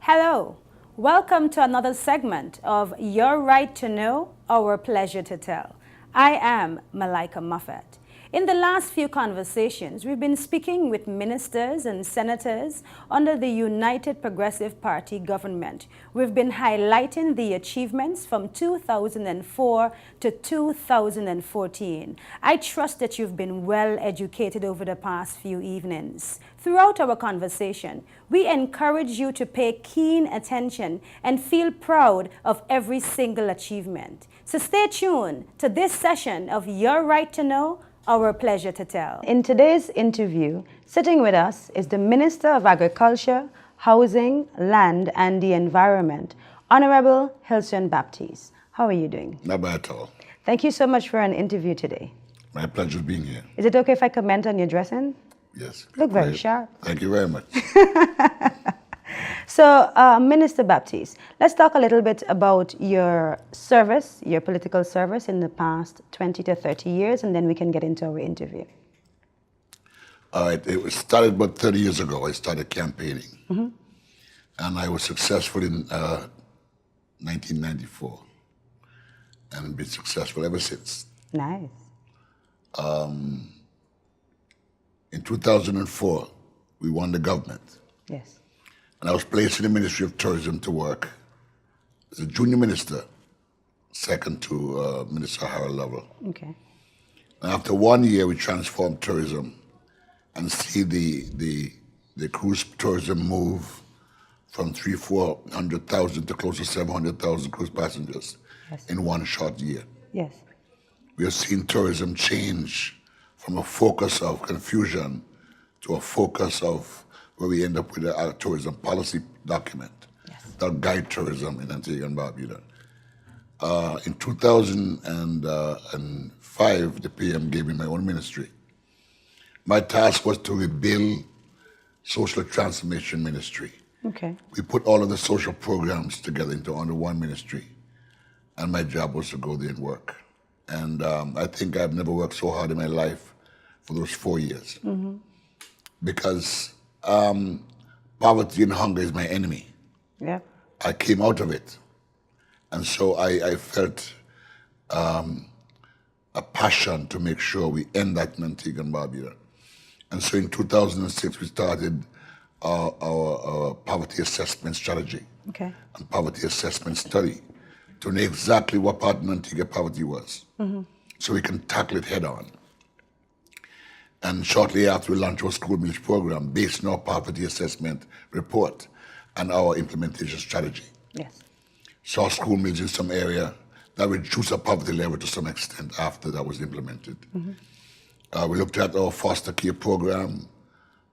Hello, welcome to another segment of Your Right to Know, Our Pleasure to Tell. I am Malika Moffat. In the last few conversations, we've been speaking with ministers and senators under the United Progressive Party government. We've been highlighting the achievements from 2004 to 2014. I trust that you've been well educated over the past few evenings. Throughout our conversation, we encourage you to pay keen attention and feel proud of every single achievement. So stay tuned to this session of Your Right to Know, Our Pleasure to Tell. In today's interview, sitting with us is the Minister of Agriculture, Housing, Land and the Environment, Honorable Hilson Baptiste. How are you doing? Not bad at all. Thank you so much for an interview today. My pleasure being here. Is it okay if I comment on your dressing? Yes. Look very sharp. Thank you very much. So, Minister Baptiste, let's talk a little bit about your service, your political service in the past 20 to 30 years, and then we can get into our interview. All right. It was started about 30 years ago. I started campaigning. Mm-hmm. And I was successful in 1994. And been successful ever since. Nice. In 2004, we won the government. Yes. And I was placed in the Ministry of Tourism to work as a junior minister, second to Minister Harold Lovell. Okay. And after 1 year, we transformed tourism and see the cruise tourism move from 400,000 to close to 700,000 cruise passengers in one short year. Yes. We have seen tourism change from a focus of confusion to a focus of where we end up with a tourism policy document that guide tourism in Antigua and Barbuda. In 2005, the PM gave me my own ministry. My task was to rebuild social transformation ministry. Okay. We put all of the social programs together into under one ministry, and my job was to go there and work. And I think I've never worked so hard in my life for those 4 years. Mm-hmm. Because poverty and hunger is my enemy. Yeah. I came out of it. And so I felt a passion to make sure we end that in Antigua and Barbuda. And so in 2006, we started our poverty assessment strategy and poverty assessment study to know exactly what part of Antigua poverty was, so we can tackle it head on. And shortly after, we launched our school meals program based on our poverty assessment report and our implementation strategy. Yes. So our school meals in some area that reduced our poverty level to some extent after that was implemented. We looked at our foster care program,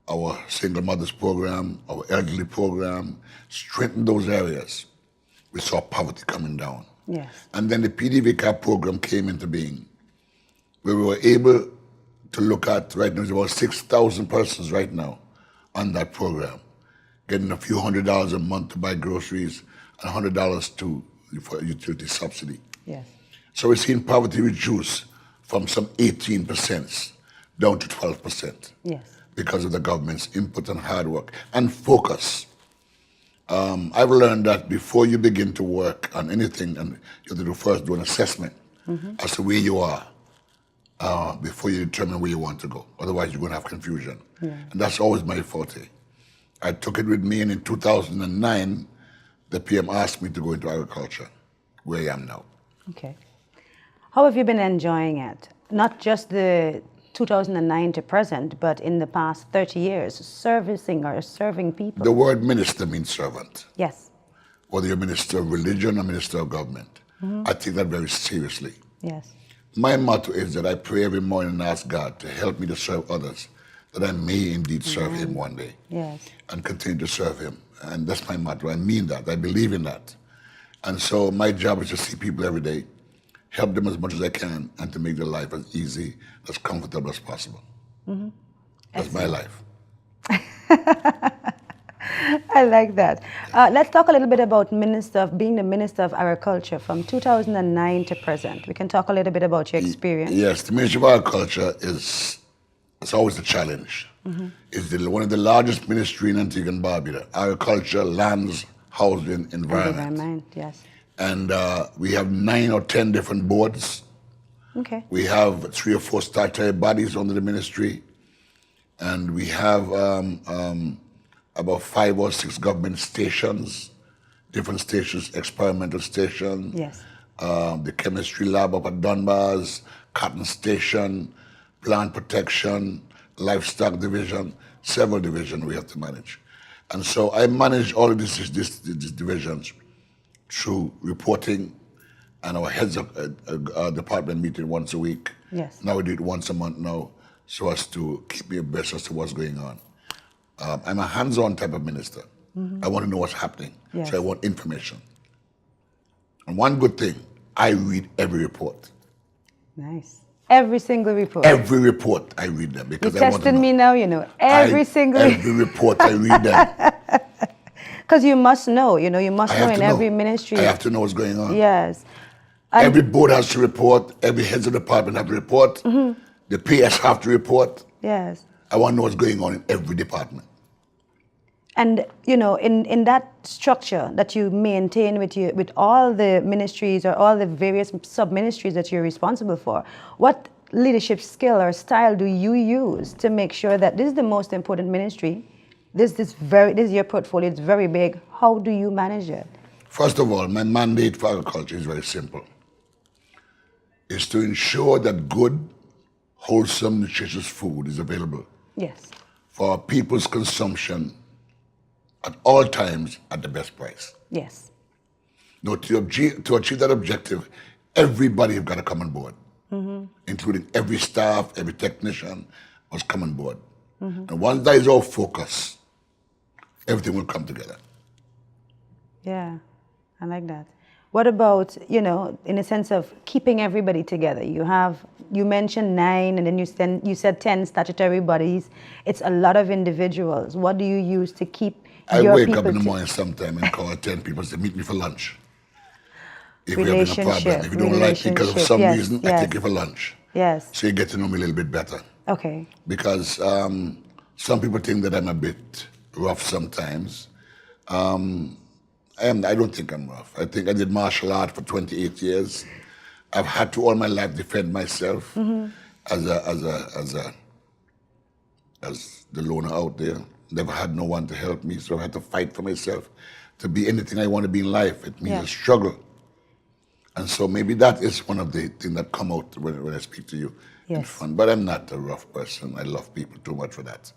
our single mothers program, our elderly program, strengthened those areas. We saw poverty coming down. Yes. And then the PDVCAP program came into being, where we were able to look at, right now, there's about 6,000 persons right now on that program, getting a few $100s a month to buy groceries and $100 for utility subsidy. Yes. So we're seeing poverty reduce from some 18% down to 12%. Yes. Because of the government's input and hard work and focus. I've learned that before you begin to work on anything, and you have to first do an assessment as to where you are before you determine where you want to go. Otherwise, you're going to have confusion. Yeah. And that's always my forte. I took it with me, and in 2009, the PM asked me to go into agriculture, where I am now. Okay. How have you been enjoying it? Not just the 2009 to present, but in the past 30 years, serving people. The word minister means servant. Yes. Whether you're a minister of religion or minister of government. I take that very seriously. Yes. My motto is that I pray every morning and ask God to help me to serve others, that I may indeed serve Him one day. Yes. And continue to serve Him. And that's my motto. I mean that. I believe in that. And so my job is to see people every day, help them as much as I can, and to make their life as easy, as comfortable as possible. That's my life. I like that. Let's talk a little bit about being the Minister of Agriculture from 2009 to present. We can talk a little bit about your experience. Yes, the Ministry of Agriculture it's always a challenge. It's one of the largest ministry in Antigua and Barbuda. Agriculture, lands, housing, environment. Environment, yes. And we have 9 or 10 different boards. Okay. We have 3 or 4 statutory bodies under the ministry. And we have about 5 or 6 government stations, different stations, experimental stations. Yes. The chemistry lab up at Dunbar's, cotton station, plant protection, livestock division, several divisions we have to manage. And so I manage all of these divisions through reporting, and our heads of department meeting once a week. Yes. Now we do it once a month now, so as to keep me abreast as to what's going on. I'm a hands-on type of minister. I want to know what's happening, Yes. so I want information. And one good thing, I read every report. Nice. Every single report. Every report, I read them because You're I want to testing know. me now, you know. Every single Every report, I read them. Because you must know, you know, you must I know have in to know. every ministry. I have to know what's going on. Yes. Every board has to report. Every heads of department have to report. The PS have to report. Yes. I want to know what's going on in every department. And, you know, in that structure that you maintain with all the ministries or all the various sub-ministries that you're responsible for, what leadership skill or style do you use to make sure that this is the most important ministry, this is your portfolio, it's very big, how do you manage it? First of all, my mandate for agriculture is very simple. It's to ensure that good, wholesome, nutritious food is available Yes. for our people's consumption at all times at the best price. Yes. Now, to achieve that objective, everybody have got to come on board, including every staff, every technician must come on board. And once that is our focus, everything will come together. Yeah, I like that. What about, you know, in a sense of keeping everybody together? You mentioned 9 and then you said 10 statutory bodies. It's a lot of individuals. What do you use to keep I your wake people up in the morning sometime and call 10 people and say, meet me for lunch. If we have a Relationship, problem, if you don't like me because of some yes, reason, I yes. take you for lunch. Yes. So you get to know me a little bit better. Okay. Because some people think that I'm a bit rough sometimes. I don't think I'm rough. I think I did martial art for 28 years. I've had to all my life defend myself as the loner out there. Never had no one to help me, so I had to fight for myself. To be anything I want to be in life, it means a struggle. And so maybe that is one of the things that come out when I speak to you in Yes. front. But I'm not a rough person. I love people too much for that.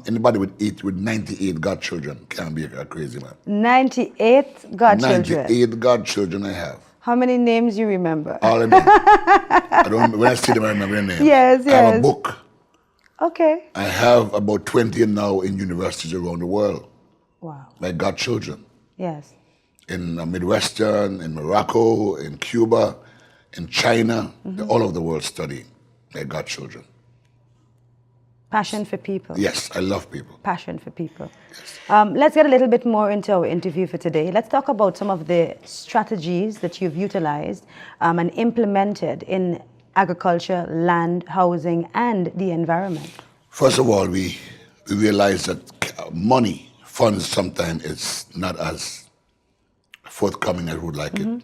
Anybody with 98 godchildren can't be a crazy man. 98 godchildren. 98 godchildren I have. How many names you remember? All of them. I don't, when I see them, I remember their names. Yes, I have a yes. book. Okay. I have about 20 now in universities around the world. Wow. My godchildren. Yes. In Midwestern, in Morocco, in Cuba, in China, all over the world studying. My godchildren. Passion for people. Yes, I love people. Passion for people. Let's get a little bit more into our interview for today. Let's talk about some of the strategies that you've utilized and implemented in agriculture, land, housing, and the environment. First of all, we realize that money, funds sometimes is not as forthcoming as we would like it. And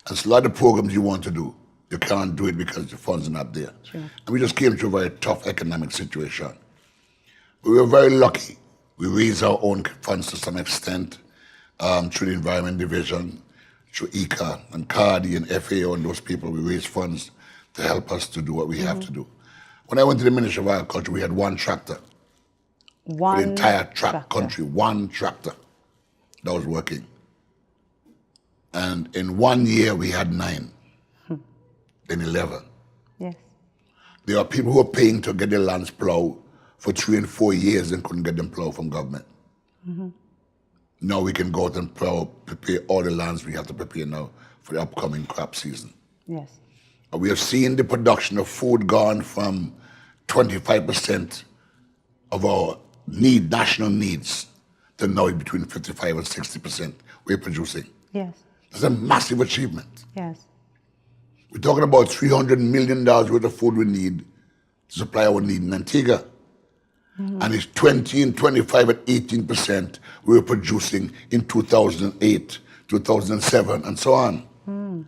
so a lot of programs you want to do, you can't do it because the funds are not there. Sure. And we just came through a very tough economic situation. We were very lucky. We raised our own funds to some extent through the Environment Division, through ICA and CARDI and FAO and those people. We raised funds to help us to do what we have to do. When I went to the Ministry of Agriculture, we had one tractor. For the entire country, one tractor that was working. And in 1 year, we had 9, then 11. Yes. There are people who are paying to get their lands plowed for 3 and 4 years and couldn't get them plowed from government. Now we can go out and prepare all the lands we have to prepare now for the upcoming crop season. Yes. We have seen the production of food gone from 25% of our national needs to now between 55 and 60% we're producing. Yes. It's a massive achievement. Yes. We're talking about $300 million worth of food we need to supply our need in Antigua. And it's 20 and 25 and 18% we were producing in 2008, 2007, and so on.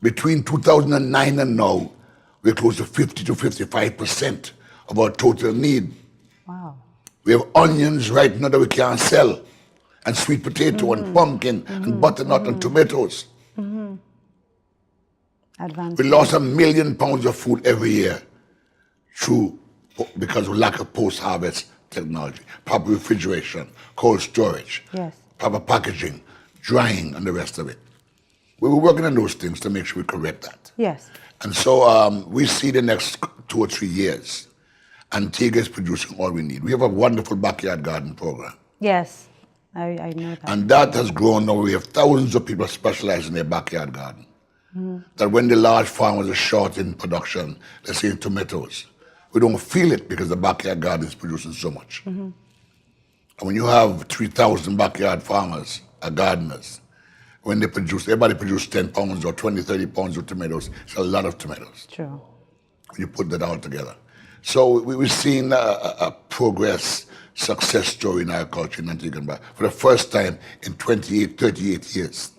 Between 2009 and now, we're close to 50 to 55% of our total need. Wow. We have onions right now that we can't sell, and sweet potato and pumpkin and butternut and tomatoes. Advanced. We lost 1 million pounds of food every year because of lack of post-harvest technology, proper refrigeration, cold storage, Yes. proper packaging, drying, and the rest of it. We were working on those things to make sure we correct that. Yes. And so we see the next 2 or 3 years, Antigua is producing all we need. We have a wonderful backyard garden program. Yes. I know that. And that has grown now. We have thousands of people specialized in their backyard garden. That when the large farmers are short in production, let's say in tomatoes, we don't feel it because the backyard garden is producing so much. And when you have 3,000 backyard farmers, gardeners, when they produce, everybody produces 10 pounds or 20, 30 pounds of tomatoes. It's a lot of tomatoes. True. When you put that all together. So we've seen a progress, success story in agriculture in Antigua and Barbuda for the first time in 38 years.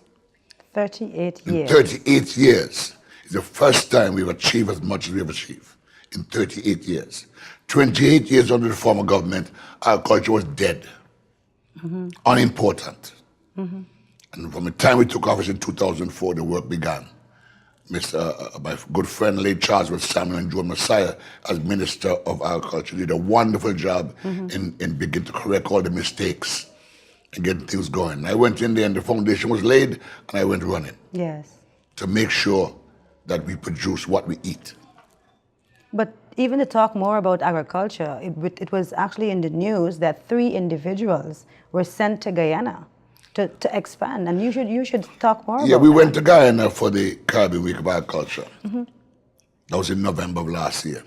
38 In years. 38 years is the first time we've achieved as much as we've achieved in 38 years. 28 years under the former government, agriculture was dead, unimportant. And from the time we took office in 2004, the work began. My good friend, late Charles Samuel and Joe Messiah, as Minister of Agriculture, did a wonderful job in beginning to correct all the mistakes and getting things going. I went in there and the foundation was laid, and I went running. Yes. To make sure that we produce what we eat. But even to talk more about agriculture, it was actually in the news that 3 individuals were sent to Guyana to expand, and you should talk more about Yeah, we that. went to Guyana for the Caribbean Week of Agriculture. That was in November of last year.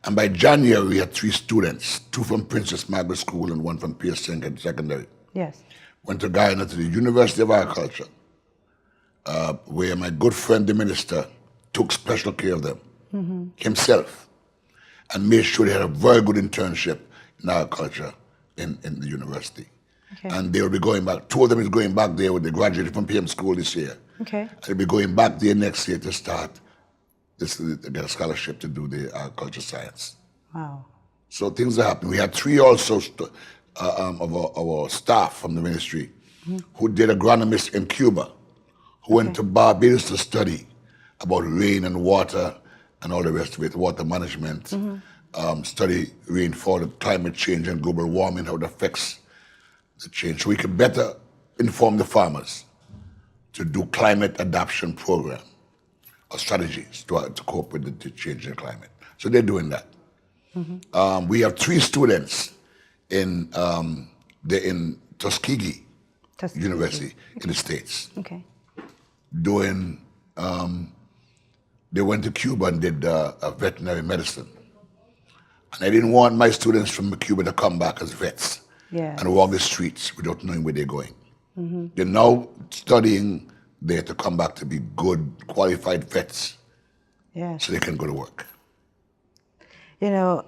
And by January, we had 3 students, 2 from Princess Margaret School and 1 from Pierce Secondary. Yes. Went to Guyana to the University of Agriculture, where my good friend, the minister, took special care of them himself and made sure they had a very good internship in agriculture in the university. Okay. And they will be going back. 2 of them is going back there with they graduated from PM school this year. Okay. And they'll be going back there next year to start to get a scholarship to do the agriculture science. Wow. So things are happening. We had 3 also of our staff from the ministry who did agronomist in Cuba, who went to Barbados to study about rain and water and all the rest of it, water management, study rainfall, climate change and global warming, how it affects the change. So we can better inform the farmers to do climate adaptation program or strategies to cope with the change in climate. So they're doing that. We have 3 students in Tuskegee University in the States Okay. doing, they went to Cuba and did veterinary medicine. And I didn't want my students from Cuba to come back as vets and walk the streets without knowing where they're going. They're now studying there to come back to be good, qualified vets so they can go to work. You know,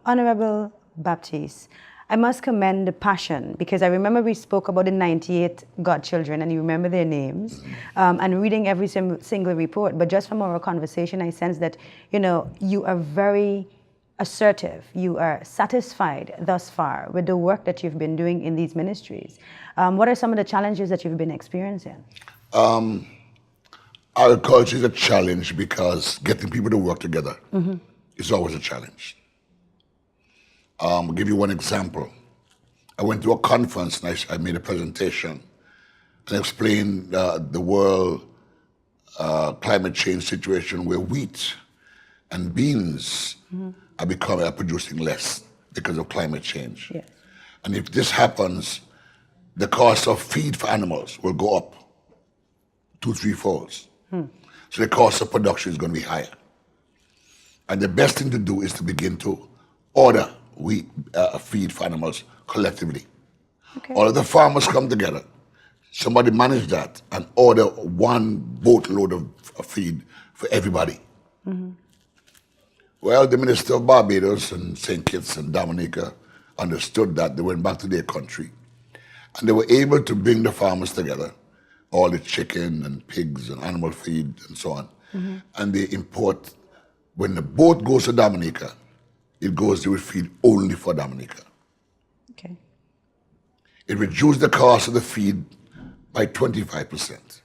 Honorable Baptiste, I must commend the passion, because I remember we spoke about the 98 godchildren and you remember their names, and reading every single report. But just from our conversation, I sense that, you know, you are very assertive. You are satisfied thus far with the work that you've been doing in these ministries. What are some of the challenges that you've been experiencing? Agriculture is a challenge because getting people to work together is always a challenge. I'll give you one example. I went to a conference and I made a presentation and explained the world climate change situation where wheat and beans are producing less because of climate change. Yes. And if this happens, the cost of feed for animals will go up 2-3 folds. So the cost of production is going to be higher. And the best thing to do is to begin to order feed for animals collectively. Okay. All of the farmers come together. Somebody manage that and order 1 boatload of feed for everybody. Well, the Minister of Barbados and St. Kitts and Dominica understood that. They went back to their country. And they were able to bring the farmers together, all the chicken and pigs and animal feed and so on. And they import, when the boat goes to Dominica, they would feed only for Dominica. Okay. It reduced the cost of the feed by 25%.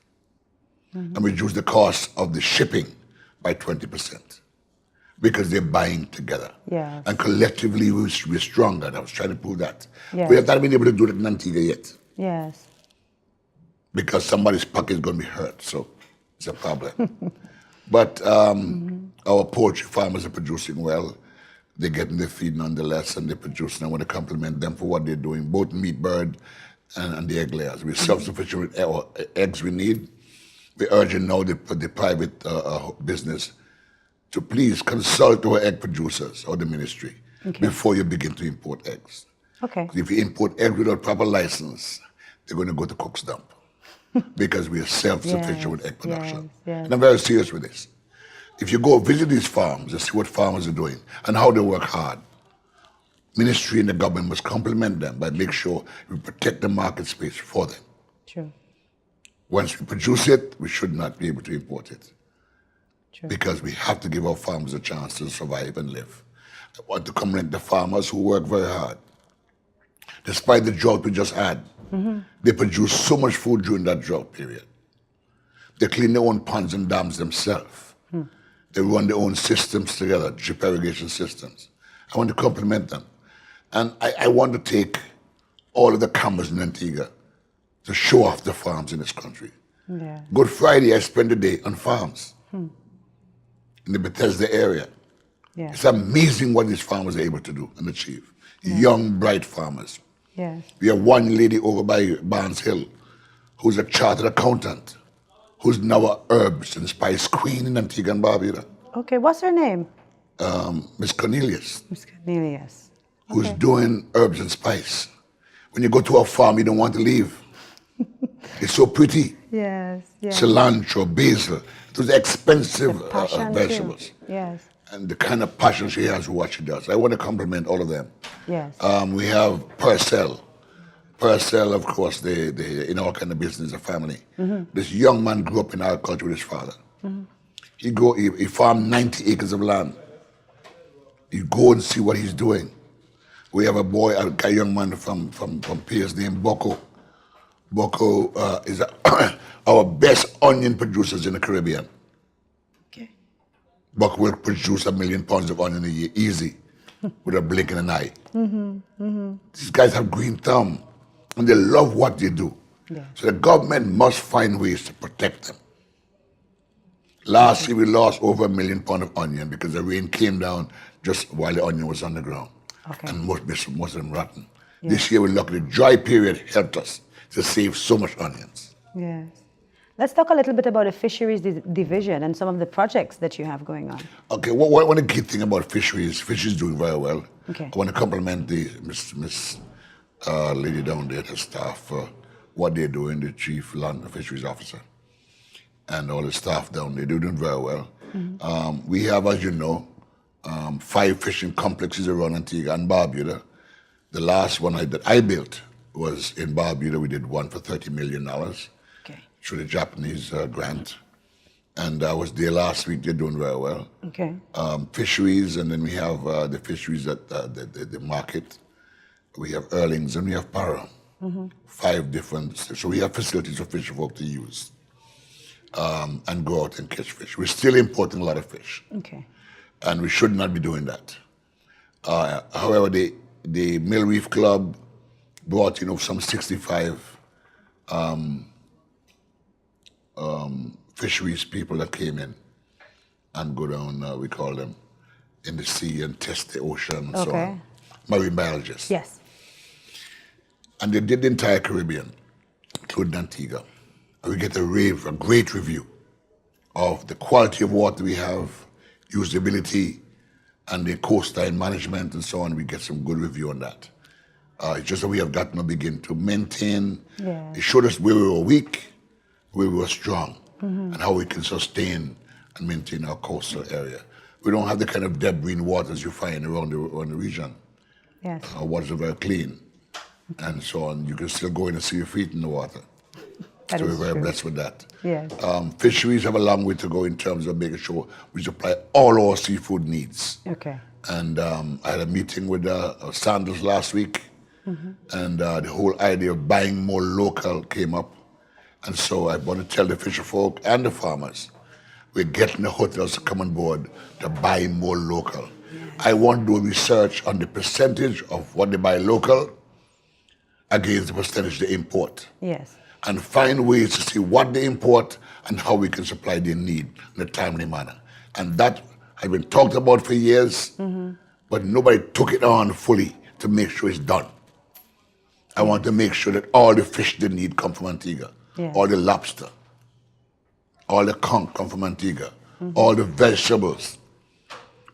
And reduced the cost of the shipping by 20%. Because they're buying together. Yes. And collectively we're stronger. I was trying to prove that. Yes. We have not been able to do that in Antigua yet. Yes. Because somebody's pocket is going to be hurt, so it's a problem. But our poultry farmers are producing well. They're getting their feed nonetheless, and they're producing. I want to compliment them for what they're doing, both meat, bird, and the egg layers. We're self-sufficient with eggs we need. We're urging now the private business to please consult our egg producers or the ministry before you begin to import eggs. Okay. If you import eggs without proper license, they're going to go to cook's dump because we are self-sufficient with egg production. Yes. And I'm very serious with this. If you go visit these farms and see what farmers are doing and how they work hard, ministry and the government must compliment them by making sure we protect the market space for them. True. Once we produce it, we should not be able to import it. True. Because we have to give our farmers a chance to survive and live. I want to commend the farmers who work very hard. Despite the drought we just had, they produced so much food during that drought period. They clean their own ponds and dams themselves. They run their own systems together, drip irrigation systems. I want to compliment them. And I want to take all of the cameras in Antigua to show off the farms in this country. Yeah. Good Friday, I spent the day on farms in the Bethesda area. Yeah. It's amazing what these farmers are able to do and achieve. Young, bright farmers. Yes. We have one lady over by Barnes Hill who's a chartered accountant, who's now a herbs and spice queen in Antigua and Barbuda. Okay, what's her name? Miss Cornelius, Miss Cornelius. who's doing herbs and spice. When you go to a farm, you don't want to leave. It's so pretty. Yes, yes. Cilantro, basil, those expensive Passion vegetables. too. Yes, And the kind of passion she has for what she does. I want to compliment all of them. yes. We have Purcell. Purcell, of course, they in all kind of business, a family. This young man grew up in agriculture with his father. He farmed 90 acres of land. You go and see what he's doing. We have a young man from Pierce named Boko. Boko is our best onion producers in the Caribbean. Okay. Boko will produce 1 million pounds of onion a year, easy, with a blink in an eye. These guys have green thumb, and they love what they do. Yeah. So the government must find ways to protect them. Last year we lost over 1 million pounds of onion because the rain came down just while the onion was on the ground. Okay. And most of them rotten. This year we're lucky. The dry period helped us to save so much onions. Yes. Let's talk a little bit about the fisheries division and some of the projects that you have going on. Okay, one of the key thing about fisheries is doing very well. Okay. I want to compliment the Miss lady down there, the staff, for what they're doing, the chief land fisheries officer, and all the staff down there. They're doing very well. We have, as you know, 5 fishing complexes around Antigua and Barbuda. The last one that I built was in Barbuda. We did one for $30 million Okay. through the Japanese grant. And I was there last week. They're doing very well. Okay. Fisheries, and then we have the fisheries at the market. We have Erlings and we have Para. 5 different, so we have facilities for fisher folk to use and go out and catch fish. We're still importing a lot of fish. Okay. And we should not be doing that. However, the Mill Reef Club brought some 65 fisheries people that came in and go down, we call them, in the sea and test the ocean and so Okay. on. Marine biologists. Yes. And they did the entire Caribbean, including Antigua. And we get a great review of the quality of water we have, usability, and the coastline management and so on. We get some good review on that. It's just that we have gotten to begin to maintain. Yeah. It showed us where we were weak, where we were strong, and how we can sustain and maintain our coastal area. We don't have the kind of debris in waters you find around the region. Yes. Waters are very clean and so on. You can still go in and see your feet in the water. That So we're is very true. blessed with that. Yes. Fisheries have a long way to go in terms of making sure we supply all our seafood needs. Okay. And I had a meeting with Sandals last week, and the whole idea of buying more local came up. And so I want to tell the fisher folk and the farmers, we're getting the hotels to come on board to buy more local. I want to do research on the percentage of what they buy local against the percentage they import. Yes. And find ways to see what they import and how we can supply their need in a timely manner. And that has been talked about for years, but nobody took it on fully to make sure it's done. I want to make sure that all the fish they need come from Antigua, Yes. all the lobster, all the conch come from Antigua, all the vegetables.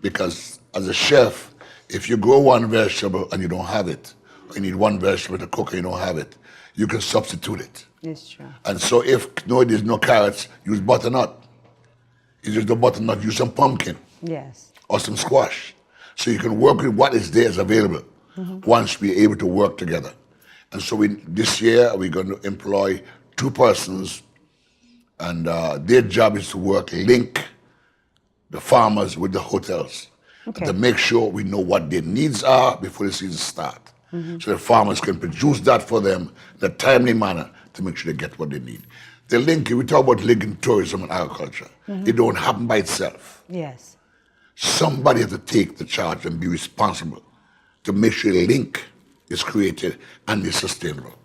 Because as a chef, if you grow one vegetable and you don't have it, or you need one vegetable to cook and you don't have it, you can substitute it. It's true. And so if there's no carrots, use butternut. You use the butternut, use some pumpkin Yes. or some squash. So you can work with what is there is available once we're able to work together. And so this year we're going to employ 2 persons, and their job is to link the farmers with the hotels Okay. to make sure we know what their needs are before the season starts. So the farmers can produce that for them in a timely manner to make sure they get what they need. The linking, we talk about linking tourism and agriculture. It don't happen by itself. Yes. Somebody has to take the charge and be responsible to make sure the link is created and is sustainable.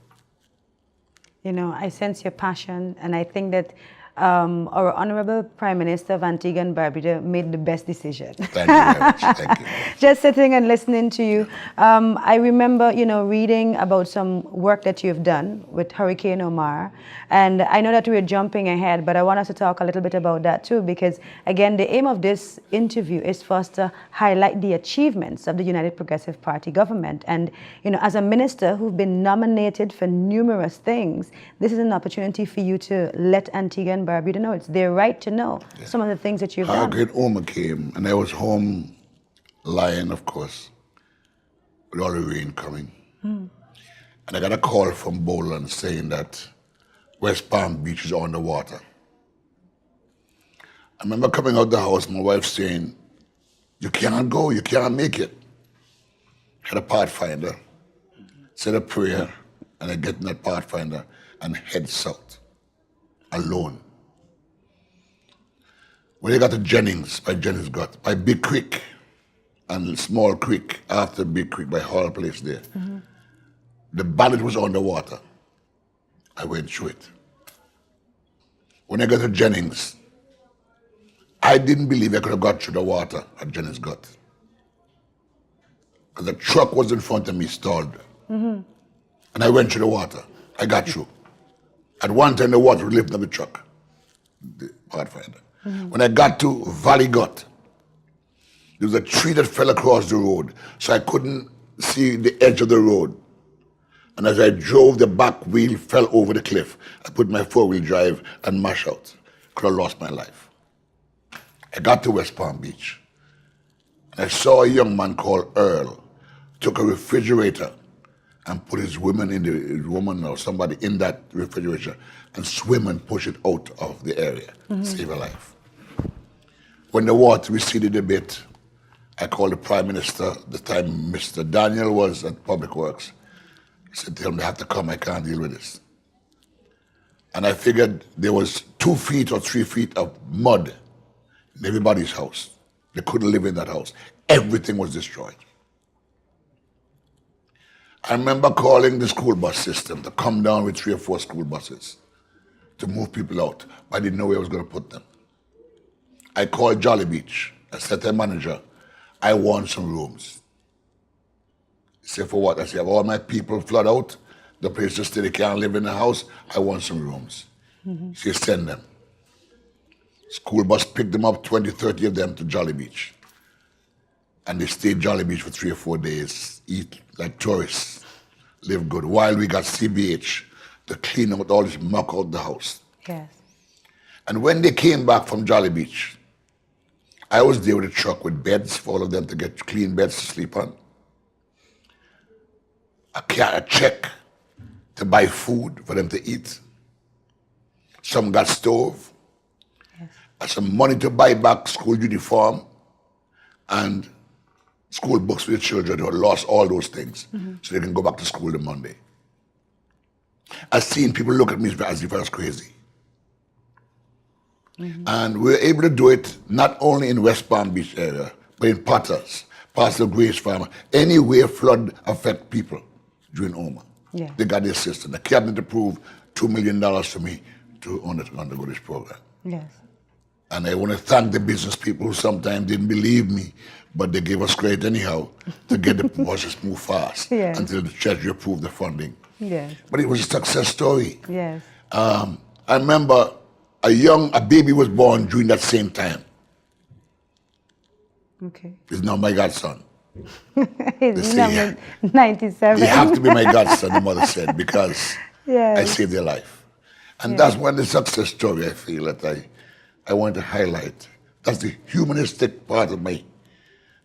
You know, I sense your passion, and I think that our Honorable Prime Minister of Antigua and Barbuda made the best decision. Thank you very much. Thank you. Just sitting and listening to you, I remember, reading about some work that you've done with Hurricane Omar, and I know that we're jumping ahead, but I want us to talk a little bit about that too, because again, the aim of this interview is for us to highlight the achievements of the United Progressive Party government. And, as a minister who've been nominated for numerous things, this is an opportunity for you to let Antigua and Barbuda know. It's their right to know some of the things that you've done. Hurricane Omar came, and I was home lying, of course, with all the rain coming. And I got a call from Boland saying that West Palm Beach is underwater. I remember coming out the house, my wife saying, you can't go, you can't make it. Had a pathfinder, said a prayer, and I get in that pathfinder and head south, alone. When I got to Jennings, by Big Creek, and Small Creek, after Big Creek, by Hall Place there, the ballot was underwater. I went through it. When I got to Jennings, I didn't believe I could have got through the water at Jennings Gut. Because the truck was in front of me, stalled. And I went through the water. I got through. At one time, the water was lifting up the truck, the pathfinder. When I got to Valley Gut, there was a tree that fell across the road, so I couldn't see the edge of the road. And as I drove, the back wheel fell over the cliff. I put my 4-wheel drive and mash out. Could have lost my life. I got to West Palm Beach. And I saw a young man called Earl, took a refrigerator and put his woman or somebody in that refrigerator and swim and push it out of the area, save a life. When the water receded a bit, I called the Prime Minister, the time Mr. Daniel was at Public Works. I said to him, they have to come, I can't deal with this. And I figured there was 2 feet or 3 feet of mud in everybody's house. They couldn't live in that house. Everything was destroyed. I remember calling the school bus system to come down with 3 or 4 school buses to move people out, but I didn't know where I was going to put them. I called Jolly Beach. I said to the manager, I want some rooms. He said, for what? I said, all my people flood out, the place to stay, they can't live in the house, I want some rooms. He said, send them. School bus picked them up, 20, 30 of them to Jolly Beach. And they stayed Jolly Beach for 3 or 4 days, eat like tourists, live good. While we got CBH to clean out all this muck out the house. Yes. And when they came back from Jolly Beach, I was there with a truck with beds for all of them to get clean beds to sleep on. A check to buy food for them to eat. Some got stove. Yes. Some money to buy back school uniform and school books for the children who had lost all those things so they can go back to school on Monday. I've seen people look at me as if I was crazy. And we were able to do it not only in West Palm Beach area, but in Potters, parts of Grace Farm, anywhere flood affect people during Oma. Yeah. They got the assistance. The cabinet approved $2 million to me to undergo this program. Yes. And I want to thank the business people who sometimes didn't believe me, but they gave us credit anyhow to get the process move fast until the Treasury approved the funding. Yes. But it was a success story. Yes. I remember a baby was born during that same time. Okay. He's now my godson. He's number 97. You have to be my godson, the mother said, because I saved their life. And that's one of the success story I feel that I want to highlight. That's the humanistic part of my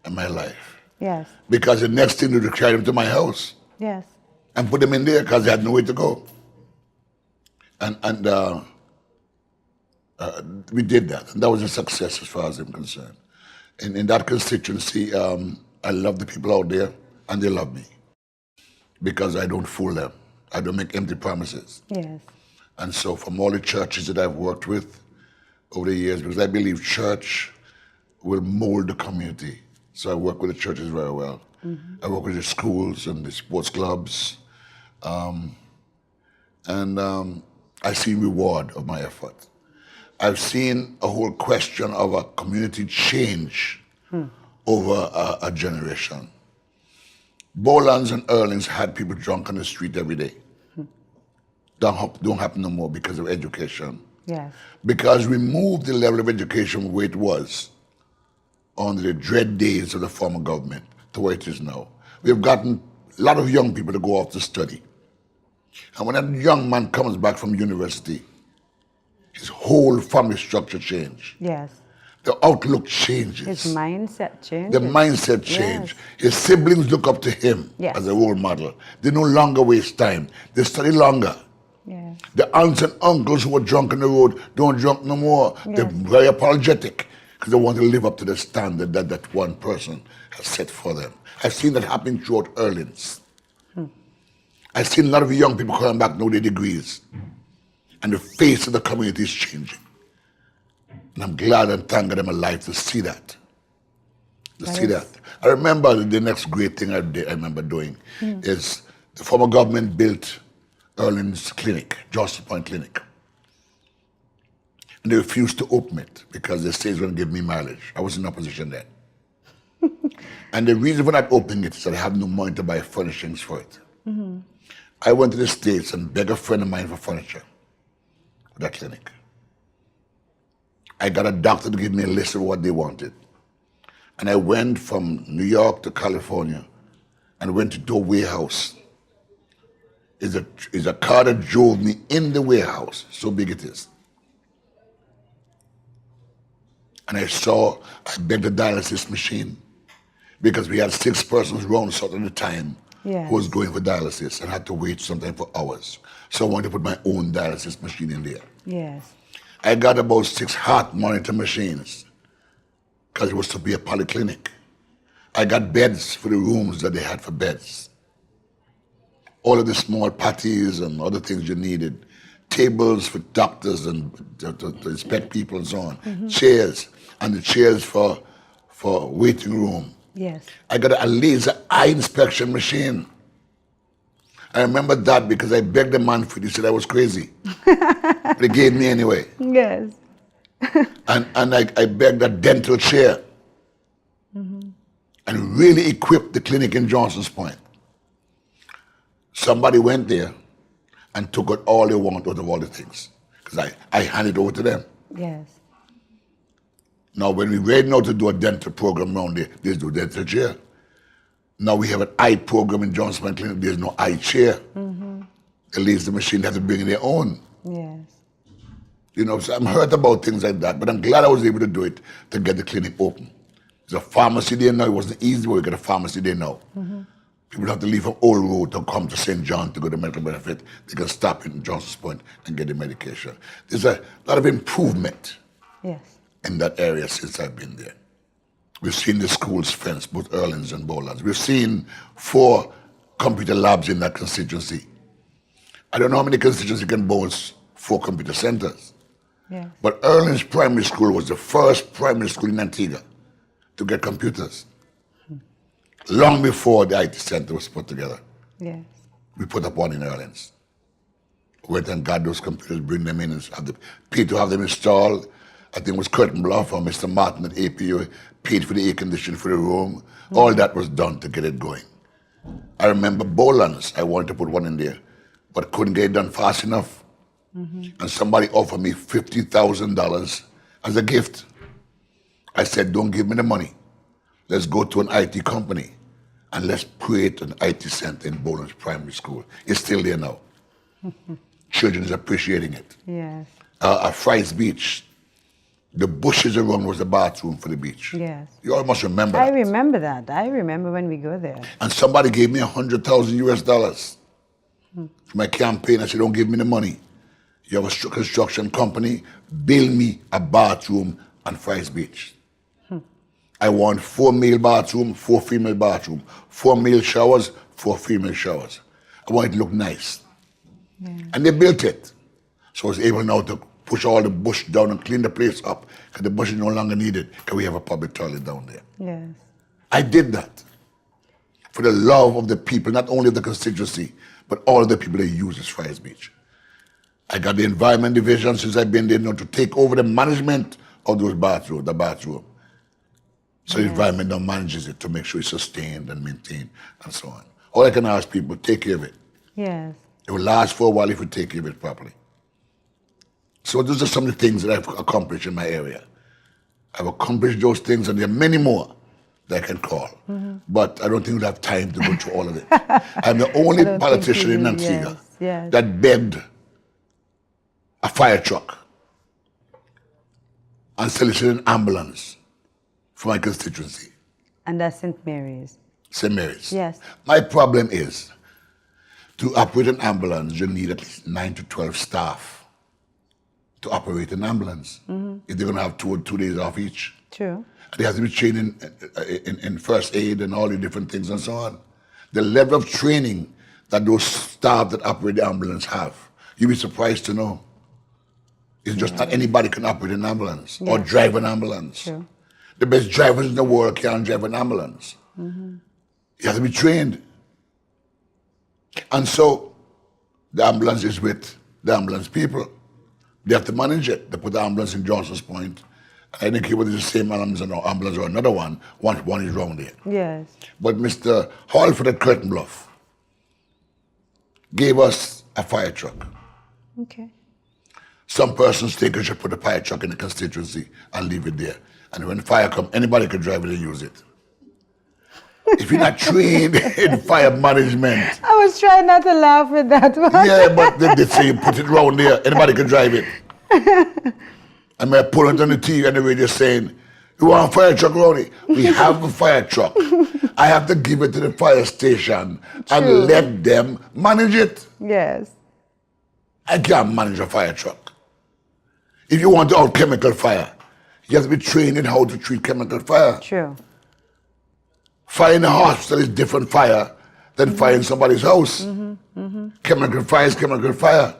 life. Yes. Because the next thing was to carry them to my house. Yes. And put them in there because they had nowhere to go. And we did that. And that was a success as far as I'm concerned. In that constituency, I love the people out there and they love me. Because I don't fool them. I don't make empty promises. Yes. And so from all the churches that I've worked with over the years, because I believe church will mold the community. So I work with the churches very well. I work with the schools and the sports clubs. I see reward of my effort. I've seen a whole question of a community change over a generation. Bolans and Erlings had people drunk on the street every day. Don't happen no more because of education. Yes. Because we moved the level of education where it was on the dread days of the former government to where it is now. We've gotten a lot of young people to go off to study. And when a young man comes back from university, his whole family structure changes. Yes. The outlook changes. His mindset changes. The mindset changes. Yes. His siblings look up to him as a role model. They no longer waste time. They study longer. Yes. The aunts and uncles who were drunk on the road don't drunk no more. Yes. They're very apologetic because they want to live up to the standard that one person has set for them. I've seen that happen throughout Erlins. I've seen a lot of young people coming back now with their degrees. And the face of the community is changing. And I'm glad and thank God I'm alive to see that. I remember the next great thing I remember doing is the former government built Erlin's clinic, Johnson Point Clinic. And they refused to open it because they said it's going to give me mileage. I was in opposition then. And the reason for not opening it is that I have no money to buy furnishings for it. I went to the States and begged a friend of mine for furniture for that clinic. I got a doctor to give me a list of what they wanted. And I went from New York to California and went to a warehouse. It's a car that drove me in the warehouse, so big it is. And I begged a dialysis machine because we had 6 persons round us at the time who was going for dialysis and had to wait sometimes for hours. So I wanted to put my own dialysis machine in there. Yes. I got about 6 heart monitor machines because it was to be a polyclinic. I got beds for the rooms that they had for beds. All of the small patties and other things you needed. Tables for doctors and to inspect people and so on. Chairs, and the chairs for waiting room. Yes. I got a laser eye inspection machine. I remember that because I begged the man for it. He said I was crazy. But he gave me anyway. Yes. and I begged a dental chair. And really equipped the clinic in Johnson's Point. Somebody went there and took out all they want out of all the things. Because I handed it over to them. Yes. Now, when we're ready now to do a dental program around there, there's no dental chair. Now we have an eye program in Johnson Point Clinic, there's no eye chair. At least the machine has to bring in their own. Yes. You know, so I'm hurt about things like that, but I'm glad I was able to do it to get the clinic open. There's a pharmacy there now. It wasn't easy, but we got a pharmacy there now. People have to leave from Old Road to come to St. John to go to medical benefit. They can stop in Johnson's Point and get the medication. There's a lot of improvement Yes. in that area since I've been there. We've seen the schools fenced, both Erlins and Bowlands. We've seen 4 computer labs in that constituency. I don't know how many constituencies can boast 4 computer centers. Yes. But Erlins Primary School was the first primary school in Antigua to get computers. Long before the IT center was put together. Yes. We put up one in Erlins. Went and got those computers, bring them in, and have the, paid to have them installed. I think it was Curtin Bluff or Mr. Martin at APU, paid for the air conditioning for the room. All that was done to get it going. I remember Bowlands, I wanted to put one in there, but couldn't get it done fast enough. And somebody offered me $50,000 as a gift. I said, don't give me the money. Let's go to an IT company and let's create an IT center in Bowlands Primary School. It's still there now. Children is appreciating it. Yes. At Fry's Beach, the bushes around was the bathroom for the beach. Yes. You all must remember I that. remember that. I remember when we go there. And somebody gave me $100,000 for my campaign. I said, don't give me the money. You have a construction company, build me a bathroom on Fry's Beach. I want 4 male bathroom, 4 female bathroom, 4 male showers, 4 female showers. I want it to look nice. Yeah. And they built it. So I was able now to push all the bush down and clean the place up because the bush is no longer needed because we have a public toilet down there. Yes. I did that for the love of the people, not only of the constituency, but all of the people that use this Fry's Beach. I got the environment division since I've been there now to take over the management of those bathrooms, the bathroom. So the environment now manages it to make sure it's sustained and maintained and so on. All I can ask people, take care of it. Yes. It will last for a while if we take care of it properly. So those are some of the things that I've accomplished in my area. I've accomplished those things and there are many more that I can call. But I don't think we'll have time to go through all of it. I'm the only politician in Antigua that begged a fire truck and solicited an ambulance for my constituency. And that's St. Mary's. St. Mary's. Yes. My problem is, to operate an ambulance, you need at least 9 to 12 staff to operate an ambulance. If they're going to have 2 days off each. True. They have to be trained in first aid and all the different things and so on. The level of training that those staff that operate the ambulance have, you'd be surprised to know. It's just not anybody can operate an ambulance or drive an ambulance. True. The best drivers in the world can't drive an ambulance. You have to be trained. And so the ambulance is with the ambulance people. They have to manage it. They put the ambulance in Johnson's Point. I think it was the same ambulance or another one. One is wrong there. Yes. But Mr. Halford at Curtin Bluff gave us a fire truck. Okay. Some persons think I should put a fire truck in the constituency and leave it there. And when fire comes, anybody can drive it and use it. If you're not trained in fire management. I was trying not to laugh with that one. Yeah, but they say you put it around there, anybody can drive it. I mean, I pull it on the TV and the radio saying, you want a fire truck, Ronnie? We have a fire truck. I have to give it to the fire station and let them manage it. Yes. I can't manage a fire truck. If you want to out chemical fire, you have to be trained in how to treat chemical fire. True. Fire in the hospital is different fire than fire in somebody's house. Chemical fire is chemical fire.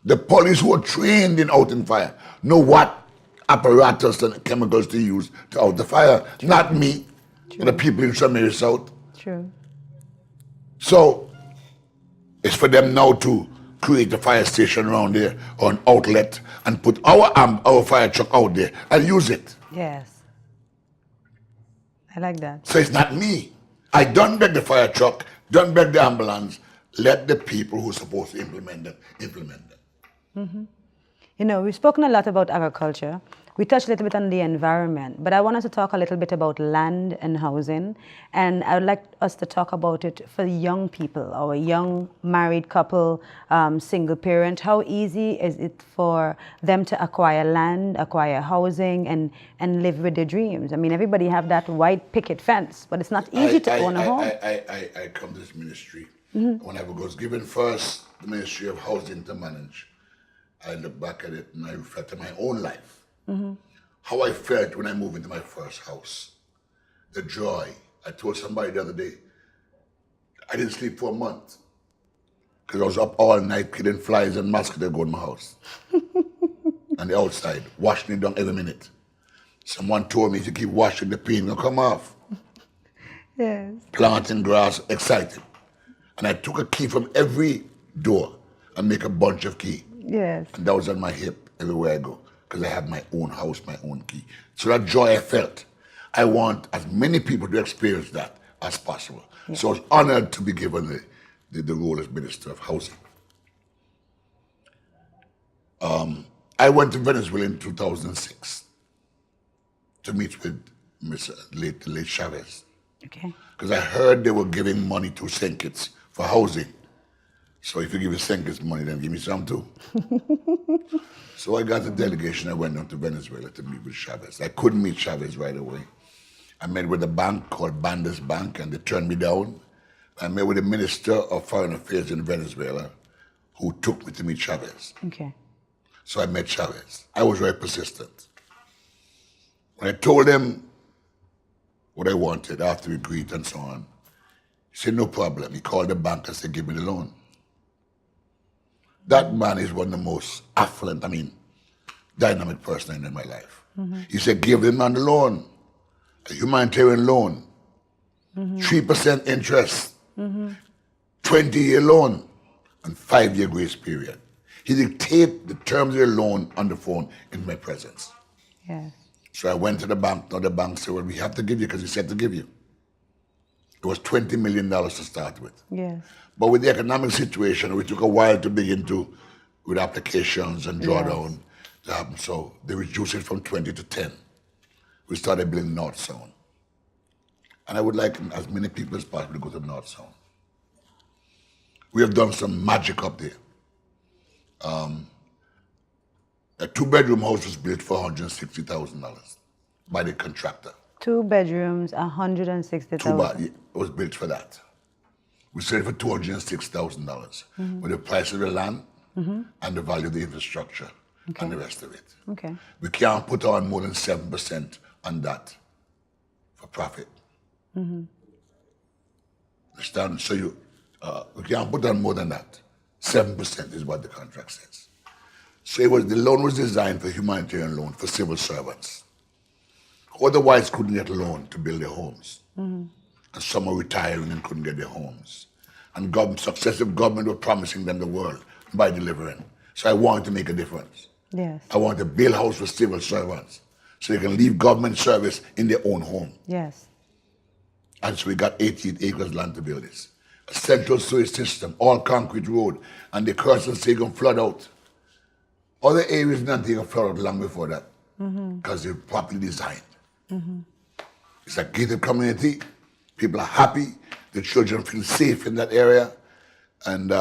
The police who are trained in out in fire know what apparatus and chemicals to use to out the fire. Not me, but the people in St. Mary's South. True. So it's for them now to create a fire station around there or an outlet and put our fire truck out there and use it. Yes. I like that. So it's not me. I don't beg the fire truck, don't beg the ambulance. Let the people who are supposed to implement them, implement them. You know, we've spoken a lot about agriculture. We touched a little bit on the environment, but I want us to talk a little bit about land and housing. And I would like us to talk about it for young people, our young married couple, single parent. How easy is it for them to acquire land, acquire housing, and live with their dreams? I mean, everybody have that white picket fence, but it's not easy to own a home. I come to this ministry. When I was given first the ministry of housing to manage, I look back at it and I reflect on my own life. How I felt when I moved into my first house. The joy. I told somebody the other day, I didn't sleep for a month because I was up all night killing flies and mosquitoes going in my house. And the outside, washing it down every minute. Someone told me to keep washing the paint, it'll come off. Yes. Planting grass, excited. And I took a key from every door and make a bunch of key. Yes. And that was on my hip everywhere I go because I had my own house, my own key. So that joy I felt, I want as many people to experience that as possible. Yeah. So I was honored to be given the role as Minister of Housing. I went to Venezuela in 2006 to meet with late Chavez. Okay. Because I heard they were giving money to Senkits for housing. So if you give Senkits money, then give me some too. So I got a delegation. I went down to Venezuela to meet with Chavez. I couldn't meet Chavez right away. I met with a bank called Bandas Bank, and they turned me down. I met with the Minister of Foreign Affairs in Venezuela, who took me to meet Chavez. Okay. So I met Chavez. I was very persistent. When I told him what I wanted after we agreed and so on, he said, no problem. He called the bank and said, give me the loan. That man is one of the most affluent, dynamic person in my life. He said, give the man the loan, a humanitarian loan, 3% interest, 20-year loan, and 5-year grace period. He dictated the terms of the loan on the phone in my presence. Yes. So I went to the bank. Now the bank said, well, we have to give you because he said to give you. It was $20 million to start with. Yes. But with the economic situation, it took a while to begin to, with applications and drawdown to happen. So they reduced it from 20 to 10. We started building North Zone. And I would like as many people as possible to go to North Zone. We have done some magic up there. A 2-bedroom house was built for $160,000 by the contractor. 2 bedrooms, $160,000. It was built for that. We sold it for $206,000 with the price of the land and the value of the infrastructure and the rest of it. Okay. We can't put on more than 7% on that for profit. Understand? So we can't put on more than that. 7% is what the contract says. So the loan was designed for humanitarian loan for civil servants. Otherwise couldn't get a loan to build their homes. And some are retiring and couldn't get their homes. And successive government were promising them the world by delivering. So I wanted to make a difference. Yes. I wanted to build a house for civil servants so they can leave government service in their own home. Yes. And so we got 88 acres land to build this. A central sewage system, all concrete road, and the Curson say going to flood out. Other areas didn't take a flood out long before that because they're properly designed. It's a gated community. People are happy. The children feel safe in that area. And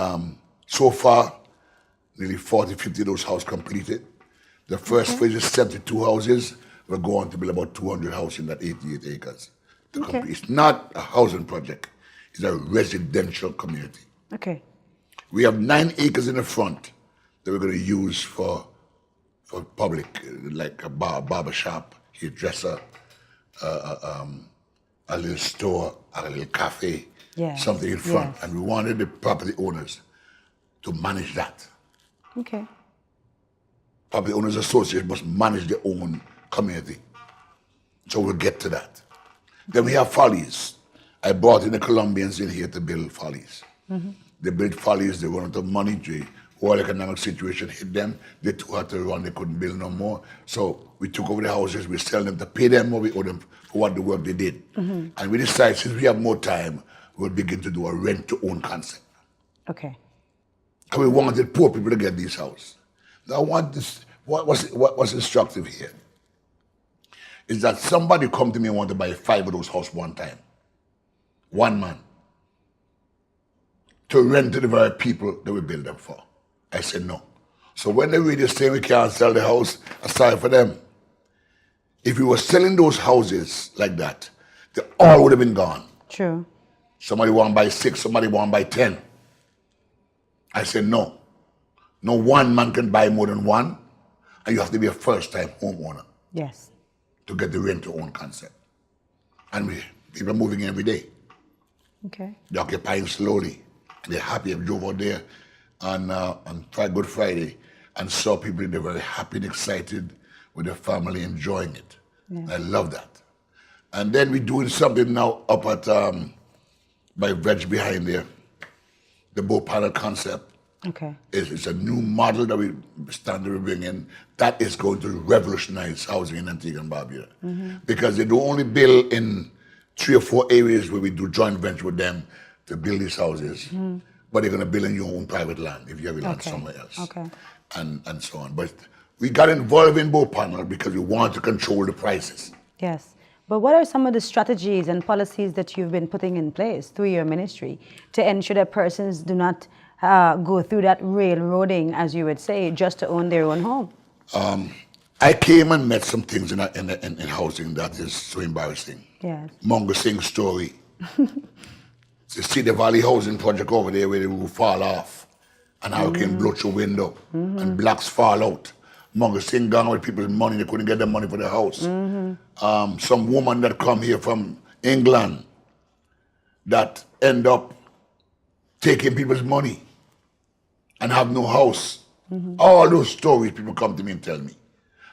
so far, nearly 40, 50 of those houses completed. The first phase is 72 houses. We're going to build about 200 houses in that 88 acres. It's not a housing project. It's a residential community. Okay. We have 9 acres in the front that we're going to use for public, like a barber shop, hairdresser, a little store, a little cafe, something in front. And we wanted the property owners to manage that. Okay. Property Owners Association must manage their own community. So we'll get to that. Then we have Follies. I brought in the Colombians in here to build Follies. They built Follies, they run out of money, the whole economic situation hit them, they too had to run, they couldn't build no more. So we took over the houses, we sell them to pay them what we owe them for what the work they did. And we decided since we have more time, we'll begin to do a rent-to-own concept. Okay. And we wanted poor people to get these houses. Now I want this, what's instructive here? is that somebody come to me and want to buy 5 of those houses one time. One man. To rent to the very people that we build them for. I said no. So when they really saying we can't sell the house, aside for them. If we were selling those houses like that, they all would have been gone. True. Somebody want to buy 6, somebody want to buy 10. I said no. No one man can buy more than one, and you have to be a first-time homeowner. Yes. To get the rent-to-own concept. And people are moving every day. Okay. They're occupying slowly. They're happy. I drove out there on Good Friday and saw people, they're very happy and excited with their family enjoying it. Yeah. I love that. And then we're doing something now up at by Veg behind there, the bow panel concept. Okay. It's a new model that we bring in that is going to revolutionize housing in Antigua and Barbuda. Because they don't only build in 3 or 4 areas where we do joint venture with them to build these houses, but they're going to build in your own private land if you have land somewhere else. Okay. And so on. But we got involved in bow panel because we want to control the prices. Yes. But what are some of the strategies and policies that you've been putting in place through your ministry to ensure that persons do not go through that railroading, as you would say, just to own their own home? I came and met some things in housing that is so embarrassing. Yes. Mongo Singh's story. You see the Valley Housing Project over there where the roof fall off and hurricane blow through window and blocks fall out. Mongo Singh gone with people's money, they couldn't get the money for the house. Some woman that come here from England that end up taking people's money and have no house. All those stories people come to me and tell me.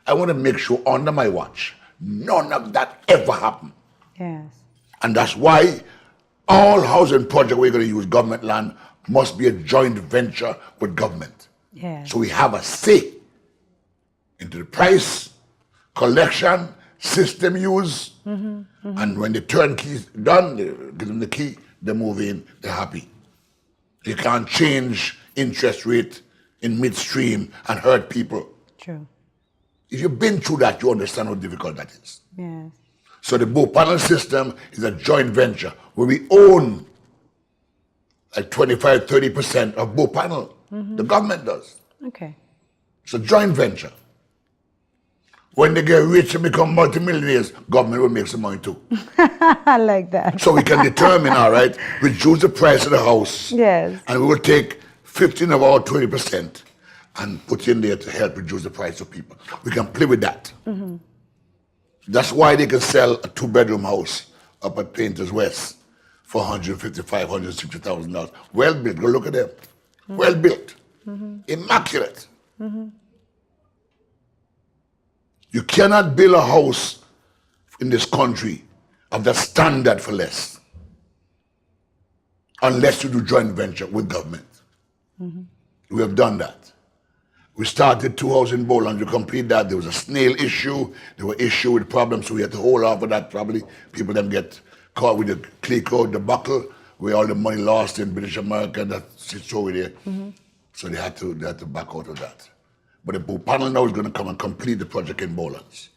I want to make sure under my watch, none of that ever happened. Yes. And that's why all housing projects we're going to use government land must be a joint venture with government. Yes. So we have a say into the price, collection, system use, and when the turnkey's done, they give them the key, they move in, they're happy. You can't change interest rate in midstream and hurt people. True. If you've been through that, you understand how difficult that is. Yes. So the bow panel system is a joint venture where we own like 25, 30% of bow panel. The government does. Okay. It's a joint venture. When they get rich and become multimillionaires, government will make some money too. I like that. So we can determine, all right, reduce the price of the house. Yes. And we will take 15 of our 20% and put in there to help reduce the price of people. We can play with that. That's why they can sell a 2-bedroom house up at Painters West for $155,000, $160,000. Well built. Go look at them. Well built. Immaculate. You cannot build a house in this country of that standard for less unless you do joint venture with government. We have done that. We started 2 houses in Bowland. To complete that, there was a snail issue. There were issues with problems, so we had to hold off of that. Probably people then get caught with the CLECO debacle, where all the money lost in British America. That's the story there. So they had to back out of that. But the panel now is going to come and complete the project in Bowlands.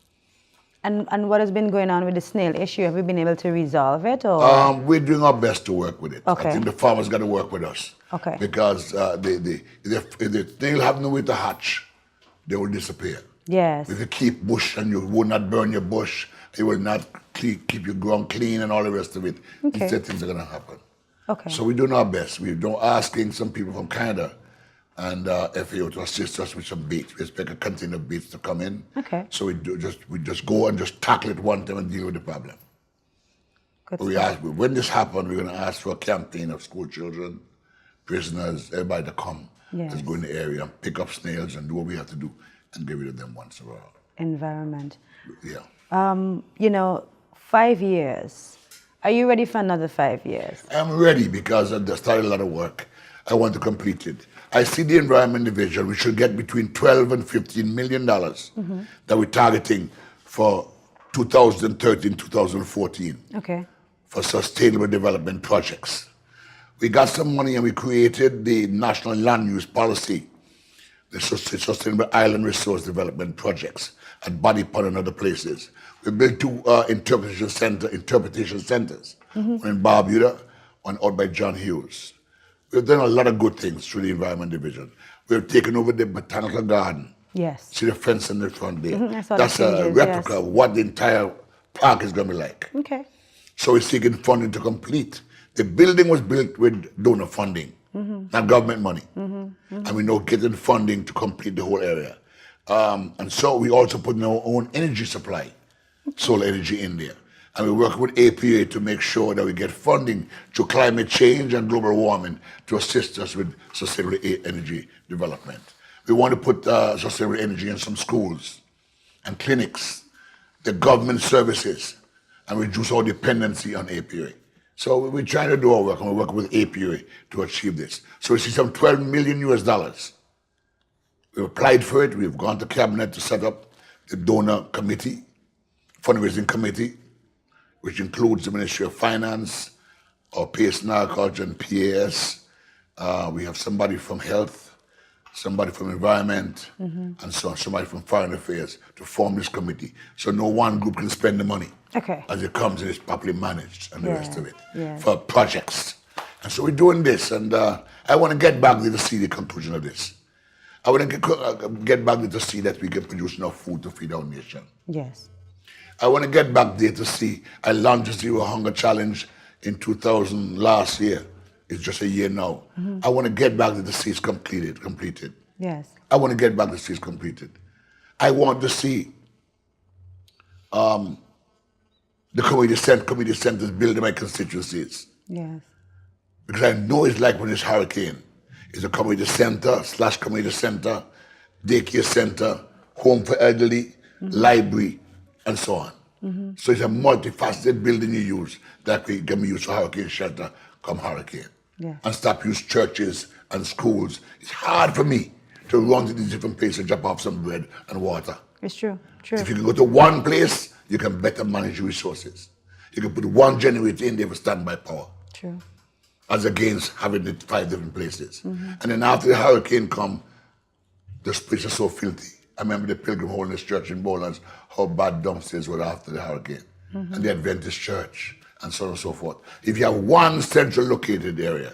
And what has been going on with the snail issue? Have we been able to resolve it? Or? We're doing our best to work with it. Okay. I think the farmers got to work with us. Okay. Because if the snail have no way to hatch, they will disappear. Yes. If you keep bush and you will not burn your bush, it will not keep your ground clean and all the rest of it. Okay. Instead, things are going to happen. Okay. So we're doing our best. We're asking some people from Canada and FAO to assist us with some beats. We expect a container of beats to come in. Okay. So we just go and just tackle it one time and deal with the problem. Good When this happens, we're going to ask for a campaign of school children, prisoners, everybody to come. Yes. Just go in the area and pick up snails and do what we have to do and get rid of them once in a while. Environment. Yeah. 5 years. Are you ready for another 5 years? I'm ready because I started a lot of work. I want to complete it. I see the Environment Division, we should get between $12 and $15 million that we're targeting for 2013, 2014 for sustainable development projects. We got some money and we created the National Land Use Policy, the Sustainable Island Resource Development Projects at Body Pond and other places. We built two interpretation centers, one in Barbuda, one out by John Hughes. We've done a lot of good things through the Environment Division. We've taken over the Botanical Garden. Yes. See the fence in the front there. I saw That's the a changes, replica yes. of what the entire park is going to be like. Okay. So we're seeking funding to complete. The building was built with donor funding, not government money. And we're now getting funding to complete the whole area. And so we also put in our own energy supply, solar energy in there. And we work with APA to make sure that we get funding to climate change and global warming to assist us with sustainable energy development. We want to put sustainable energy in some schools and clinics, the government services, and reduce our dependency on APA. So we're trying to do our work, and we're working with APA to achieve this. So we see some $12 million US. We've applied for it. We've gone to cabinet to set up the donor committee, fundraising committee, which includes the Ministry of Finance, our Pace and Agriculture and PAS. We have somebody from Health, somebody from Environment, and so on, somebody from Foreign Affairs to form this committee. So no one group can spend the money as it comes and it's properly managed and the rest of it for projects. And so we're doing this, and I want to get back there to see the conclusion of this. I want to get back there to see that we can produce enough food to feed our nation. Yes. I want to get back there to see, I launched the Zero Hunger Challenge in 2000 last year. It's just a year now. I want to get back there to see it's completed. Yes. I want to get back to see it's completed. I want to see the community centers built in my constituencies. Yes. Because I know it's like when it's hurricane. It's a community center / community center, daycare center, home for elderly, library, and so on. So it's a multifaceted building you use that can be used for hurricane shelter come hurricane. And stop use churches and schools. It's hard for me to run to these different places and drop off some bread and water. It's true. True. If you can go to one place, you can better manage your resources. You can put one generator in there for standby power. True. As against having it 5 different places. And then after the hurricane come, the streets are so filthy. I remember the Pilgrim Holiness Church in Bowlands, how bad downstairs were after the hurricane. And the Adventist Church, and so on and so forth. If you have one central located area,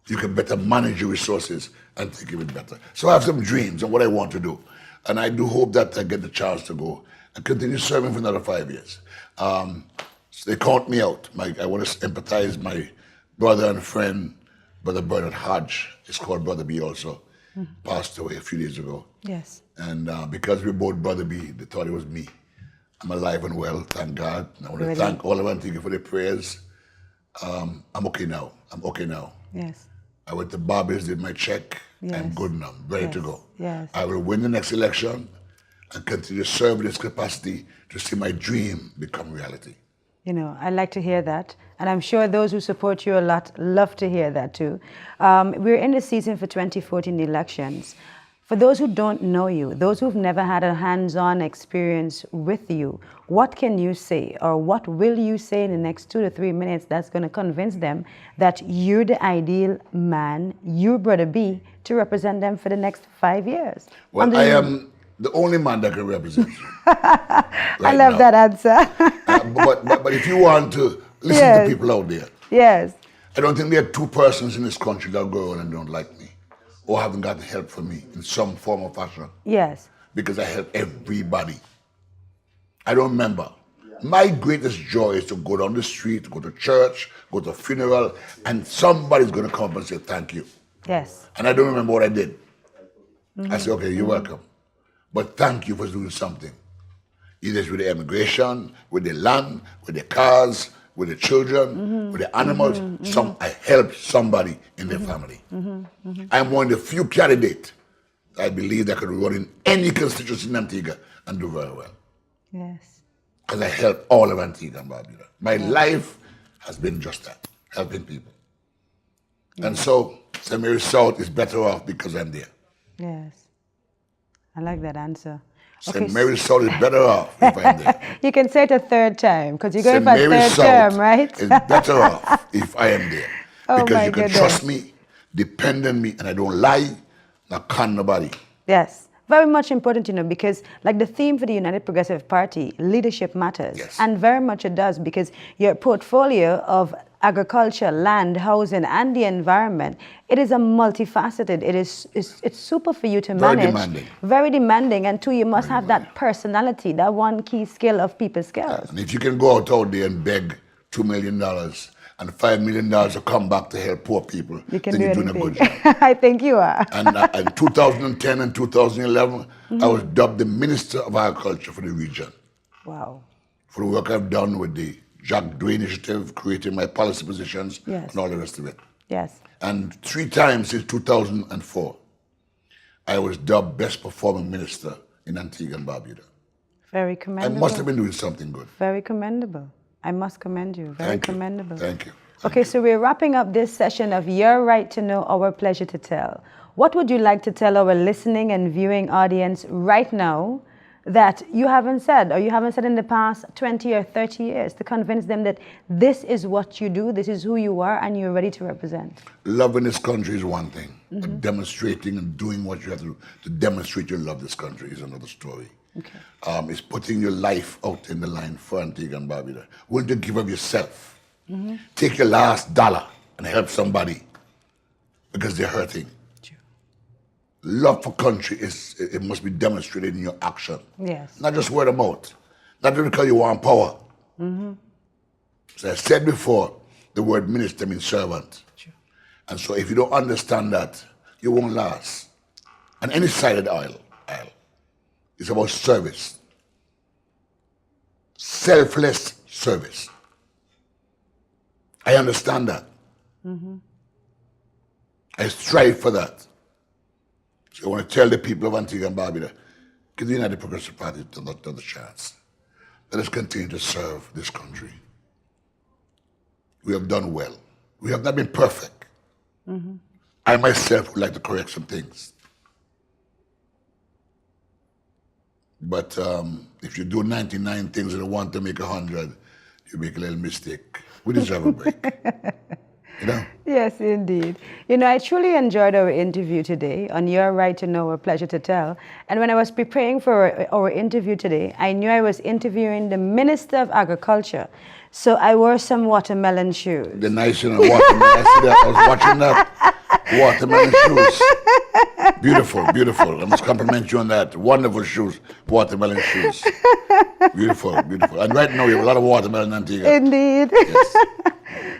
you can better manage your resources and take it better. So I have some dreams on what I want to do. And I do hope that I get the chance to go and continue serving for another 5 years. So they count me out. I want to empathize my brother and friend, Brother Bernard Hodge, is called Brother B also, passed away a few days ago. Yes. And because we're both Brother B, they thought it was me. I'm alive and well, thank God. And I want to thank all of them, thank you for their prayers. I'm okay now. Yes. I went to Barbados, did my check. I'm good now, I'm ready to go. Yes. I will win the next election and continue to serve in this capacity to see my dream become reality. You know, I like to hear that. And I'm sure those who support you a lot love to hear that too. We're in the season for 2014 elections. For those who don't know you, those who've never had a hands-on experience with you, what can you say, or what will you say in the next 2 to 3 minutes that's going to convince them that you're the ideal man, you, Brother B, to represent them for the next 5 years? Well, I am the only man that can represent you. I love that answer. but if you want to listen to people out there, I don't think there are 2 persons in this country that go around and don't like me or haven't gotten help from me in some form or fashion. Yes. Because I help everybody. I don't remember. My greatest joy is to go down the street, go to church, go to a funeral, and somebody's going to come up and say thank you. Yes. And I don't remember what I did. I say, okay, you're welcome. But thank you for doing something. Either it's with the immigration, with the land, with the cars, with the children, with the animals. I helped somebody in their family. I'm one of the few candidates I believe that could run in any constituency in Antigua and do very well. Yes. Because I help all of Antigua and Barbuda. My life has been just that, helping people. And so St. Mary South is better off because I'm there. Yes. I like that answer. St. Mary South is better off if I'm there. You can say it a 3rd time, because you're going for a St. Mary 3rd term, right? is better off if I am there. Oh because my you can goodness. trust me, depend on me, and I don't lie, not con nobody. Yes. Very much important, because like the theme for the United Progressive Party, leadership matters. Yes. And very much it does, because your portfolio of agriculture, land, housing, and the environment, it is a multifaceted. It's super for you to manage. Very demanding. Very demanding. And two, you must have that personality, that one key skill of people skills. And if you can go out there and beg $2 million and $5 million to come back to help poor people, then you're doing a good job. I think you are. And in 2010 and 2011, I was dubbed the Minister of Agriculture for the region. Wow. For the work I've done with the Jack Dwayne Initiative, creating my policy positions, Yes. and all the rest of it. Yes. And 3 times since 2004, I was dubbed Best Performing Minister in Antigua and Barbuda. Very I commendable. must have been doing something good. Very commendable. I must commend you. Very Thank you. commendable. Thank you. Okay, so we're wrapping up this session of Your Right to Know, Our Pleasure to Tell. What would you like to tell our listening and viewing audience right now that you haven't said, or you haven't said in the past 20 or 30 years, to convince them that this is what you do, this is who you are, and you're ready to represent? Loving this country is one thing, but demonstrating and doing what you have to demonstrate you love this country is another story. Okay. It's putting your life out in the line for Antigua and Barbuda. Willing to give of yourself. Take your last dollar and help somebody because they're hurting. True. Love for country it must be demonstrated in your action. Yes. Not just word of mouth. Not just because you want power. So I said before, the word minister means servant. True. And so if you don't understand that, you won't last. On any side of the aisle. It's about service. Selfless service. I understand that. I strive for that. So I want to tell the people of Antigua and Barbuda, give the United Progressive Party another chance. Let us continue to serve this country. We have done well. We have not been perfect. I myself would like to correct some things. But if you do 99 things and want to make 100, you make a little mistake. We deserve a break. Yes, indeed. I truly enjoyed our interview today on Your Right to Know, Our Pleasure to Tell. And when I was preparing for our interview today, I knew I was interviewing the Minister of Agriculture. So I wore some watermelon shoes. The nice watermelon. I see that. I was watching that. Watermelon shoes. Beautiful, beautiful. I must compliment you on that. Wonderful shoes. Watermelon shoes. Beautiful, beautiful. And right now, you have a lot of watermelon in Antigua. Indeed. Yes.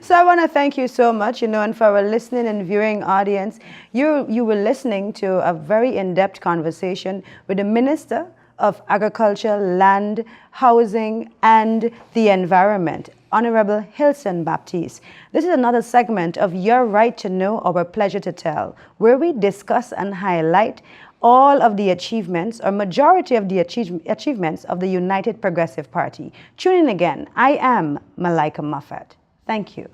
So I want to thank you so much, and for our listening and viewing audience, you were listening to a very in-depth conversation with the Minister of Agriculture, Land, Housing, and the Environment, Honorable Hilson Baptiste. This is another segment of Your Right to Know, Our Pleasure to Tell, where we discuss and highlight all of the achievements, or majority of the achievements of the United Progressive Party. Tune in again. I am Malika Moffat. Thank you.